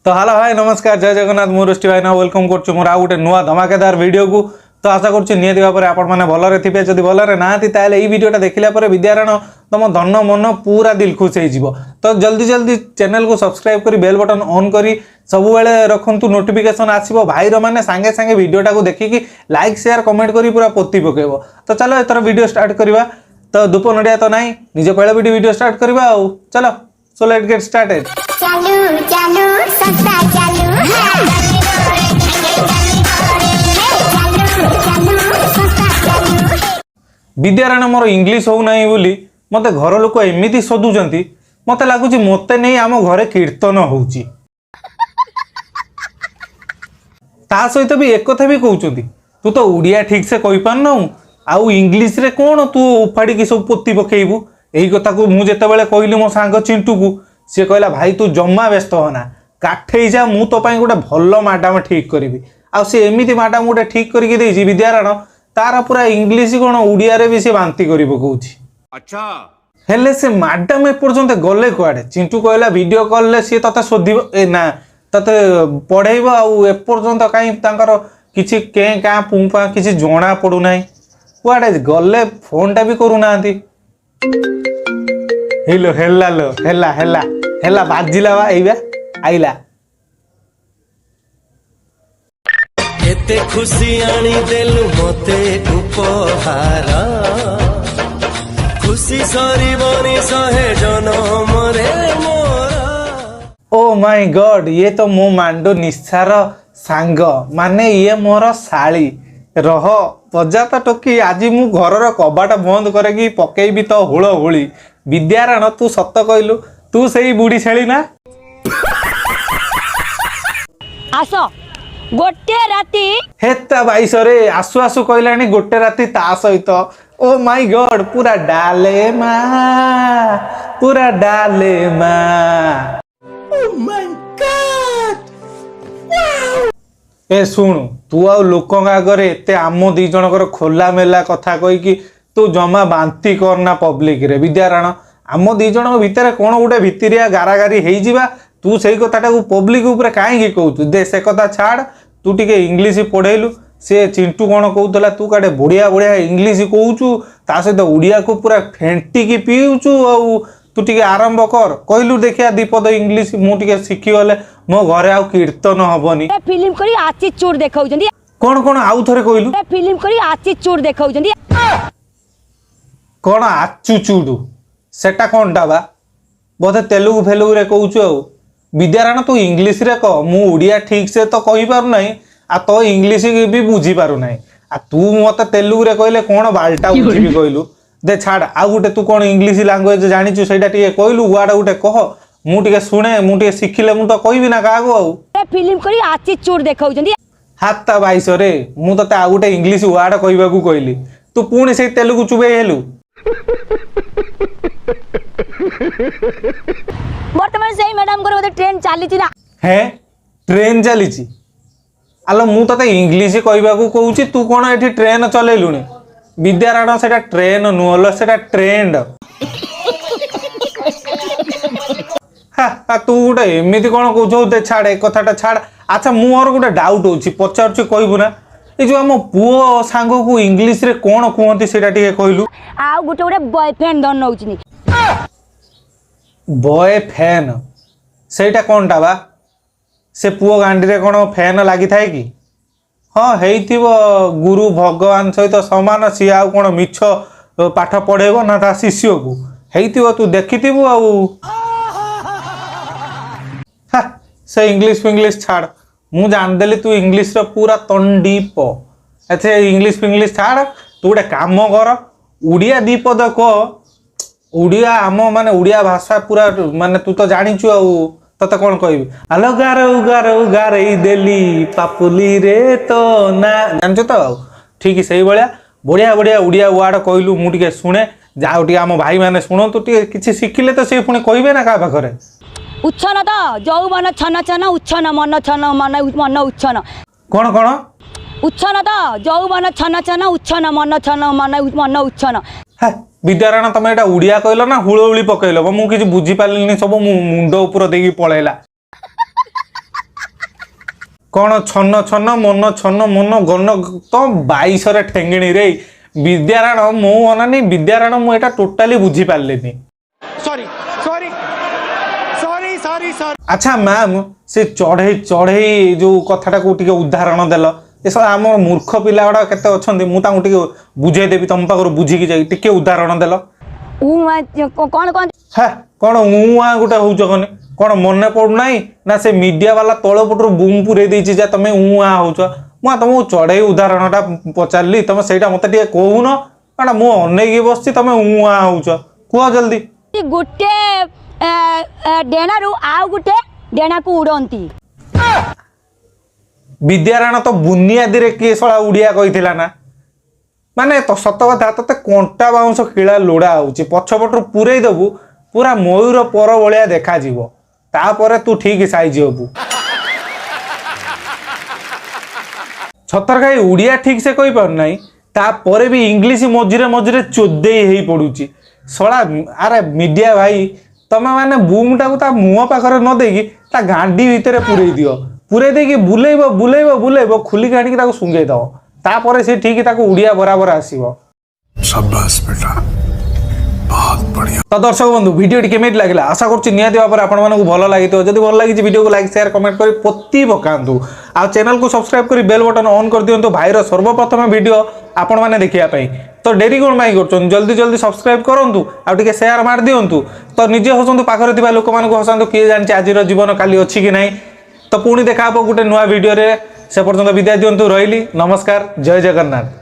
तो hello hi नमस्कार जय जगन्नाथ मु रुष्टि भाईना वेलकम करछु मोर आ गोटे नुआ धमाकेदार वीडियो को। तो आशा करछु नियति भाବରେ आपण माने भलरे थिबे जदि भलरे नाथि ताले एई वीडियोटा देखिला परे विद्यारायण तम धन मन पूरा दिल खुश हे जिवो। तो जल्दी जल्दी चैनल को सब्सक्राइब करी बेल बटन ऑन करी सब बेले रखंतु नोटिफिकेशन आसीबो भाईर माने संगे संगे वीडियोटा को देखि कि लाइक शेयर कमेंट करी पूरा पोती पकेबो। तो चलो एतर वीडियो स्टार्ट करबा। तो धूप नडिया तो नाही निजे पहले वीडियो स्टार्ट करबा आ चलो सो लेट्स गेट स्टार्टेड। चालू चालू सस्ता चालू विद्यारायण मोर इंग्लिश हो नहीं बोली मते घर लोक एमिति सदुचंती मते लागुची मते नहीं आम घरे कीर्तन होउची। ता सहित भी एक कथा भी कहउचंती तू तो उड़िया ठीक से कहि पारनौ आउ इंग्लिश रे कोन तू उफाड़ी की सब पोती पकेइबू। एही कथा को मु जेते बेले कहली मो सांग चिंटू को सी कहला भाई तू जम्मा व्यस्त होना काठे जा मु तो पाई गोटे भल मैडम ठीक करी आ सी एमिति मैडम गोटे ठीक करके देछि विद्यारायण तार पूरा इंग्लिश कोन उड़िया रे भी से बांती करी पकौछि। अच्छा हेले से मैडम ए पर्यंत गले कुआडे चिंटू कहला वीडियो कॉल ले सी तते सोधिबो ए ना तते पढेइबो आ ए पर्यंत काई तांकर किछि के का पुंपा किछि जोणा पडु नाही कुआडे गले फोन टा भी करू नांती। हेलो हेला लो हेला हेला हेला बाजिला बा एइबा आइला एते खुशी आनी देलु मते उपहार खुशी सरीबनी सहे जनम रे मोर। ओ माय गॉड ये तो मो मांडो निस्सार सांग माने ये मोर साली रह बजा तो टोकी आज मु घरर कबाट बंद करके पकेइबी तो हुळ हुळी। विद्यारायण तू सत कहलु तू सही बुढ़ी छेली ना आस गोटे राती हेता बाईस रे आसु आसु कहलानी गोटे राती ता सहित ओ माय गॉड पूरा डाले मा ओ माय गॉड ए सुनु तू आ लोक आगे एते आम दी जनकर खोला मेला कथा कही कि तू जमा बांती करना पब्लिक रे। विद्यारायण आम दी जन भितर कौन गोटे भितरिया गारागारी हेजिबा तू सही कथाटा पब्लिक ऊपर काहे कहू दे से कथा छाड़ तू टिके इंग्लिश पढ़ेलु से चिंटू कौन कहूला तू काटे बढ़िया बढ़िया इंग्लिश कहूचु ता सहित उड़िया को पूरा फेंटिकी पीउचु आ तू टिके आरंभ कर कहलु देखिया दीपद इंग्लिश मु टिके शिखी गले मो घरे आउ कीर्तन हबनी। फिल्म करी आची चोर देखाउजंदी कौन कौन आउ थरे कहलु फिल्म करी आची चोर देखाउजंदी कौन आचु चूडू सेटा कौन टा बा बोधे तेलुगु फेलुगु रे कहूचु आ विद्यारायण तू इंग्लिश रे कह मु उड़िया ठीक से तो कहि पारु नाही आ तो इंग्लिश भी बुझी पारु नाही आ तू मते तेलुगु रे कहले कौन बालटा बुझिबी कहलु दे छाड़ आ गुटे तू कौन इंग्लिश लैंग्वेज जानिचु सेटा टिके कहलु वर्ड गुटे कह मु टिके सुने मु टिके सिखिले मु तो कहबी ना कागो आ फिल्म करी आची चोर देखाउजंदी हाता बाईस रे मु तते आ गुटे इंग्लिश वर्ड कहबाकू कहली तू पुणी से तेलुगु चुबे हेलु। वर्तमान सही मैडम को ट्रेन चली ना हे ट्रेन चली आलो मु तते इंग्लिश कहबाकू कहूची तू कौन एठी ट्रेन चलेलुनी। विद्यारायण सेटा ट्रेन नुहल सेटा ट्रेंड तू गोटे एमती कौन कह छाड़ कथाटा छाड़। अच्छा मोर गोटे डाउट होची पचारुची कहबू ना ये जो आम पुओ सांग को इंग्लिश रे कौन कहती सेटा टिके कहलु आ गोटे गोटे बॉयफ्रेंड दन नउचनी बॉय फैन सेटा कौन टा बा से पुओ गांडी रे कौन फैन लगी थाए कि हाँ हेइथिबो गुरु भगवान सहित समान सी आ कौन मिछ पाठ पढ़ेबो ना ता शिष्य को हेइथिबो तू देखिथिबो आ से इंग्लिश छाड़ मु जानदेली तू इंग्लिश रो पूरा तंडीप एथे इंग्लिश छाड़ तू गोटे काम कर उड़िया दीपद कह उड़िया आम माने उड़िया भाषा पूरा माने तू तो जानिचु आ तते कौन कहबी आलो गार देली पापुली रे तो ना जानछु तो ठीक सही भलिया बढ़िया बढ़िया उड़िया वर्ड कहलु मु टिके सुने जाओ टिके आम भाई माने सुनो तू टिके किछि सिखिले तो से पुणी कहबे ना का पाखरे उच्छन तो जौ मन छन छन उच्छन मन छन मन उच्छन कौन कौन उच्छन तो जौ मन छन छन उच्छन मन छन मन उच्छन विद्यारायण तुम एटा उड़िया कहल ना हुलहुली पकईल मु किसी बुझी पारिनी सब मुंड ऊपर देकी पलैला कौन छन छन मन गन तो 22 रे ठेंगणी रे विद्यारायण मु अनानी विद्यारायण मु एटा टोटाली बुझी पारलेनी। Sorry sorry sorry sorry sorry. अच्छा मैम से चढ़ई चढ़ई जो कथाटा को टिके उदाहरण देल ए सब आम मूर्ख पिला गुड़ा केते अछंती मु तांको टिके बुझे देबी तुम पाखर बुझिकी जाई टिके उदाहरण देल। कौन कौन है कौन उआ गोटे हूँ कने कौन मन पड़ना ना से मीडिया वाला तल पटर बुम पुरे देछि जे तमे उआ होउछ मु तुमको चढ़ई उदाहरणटा पचारली तुम सेटा मते टिके कहून काना मु अनेकी बसछि तुम उआ होउछ कुह जल्दी। गुटे डेना रु आउ गुटे डेना को उड़ंती विद्यारायण तो बुनियादी रे किए सळा उड़िया कहिथिला ना माने तो सत कथा तते कंटा बाउंस किला लोड़ा होउची पछपटर पुरई देबू पूरा मयूर पर भलिया देखा जीवो तापरे तू ठीक साइज होबू। छतरखाई उड़िया ठीक से कहि पार नाही तापरे भी इंग्लिश मझिरे मझिरे चोदेई हेई पडुची सळा। अरे मीडिया भाई तमे माने बूम टाकू ता मुह पाखरे न देकी ता गांडी भितरे पुरई दियो पुरई देकी बुलेइबो बुलेइबो बुलेइबो खुली गाणी ताको सुंगेई दो तापरे से ठीक ताको उड़िया बराबर आसीबो। शाबाश बेटा बहुत बढ़िया। तो दर्शक बंधु वीडियो केमिति लागला आशा करछि नियाति भाव आपन मानकु भलो लागितो जदि भलो लागिछि वीडियो को लाइक शेयर कमेंट करी पत्ती पकांतु आ चैनल को सब्सक्राइब करी बेल बटन ऑन कर दियंतु भाईर सर्वप्रथम वीडियो आपन माने देखिया पई। तो डेरी कोन माई करछन जल्दी जल्दी सब्सक्राइब करंतु आ टिके शेयर मार दियंतु तो निजे हसंतु पाखरे थिबा लोक मानकु हसंतु किए जानछि आजिर जीवन काली अछि कि नाही। तो पुणी देखा गुटे नुआ वीडियो रे से पर्यंत विदाय दियंतु रहिली नमस्कार जय जगन्नाथ।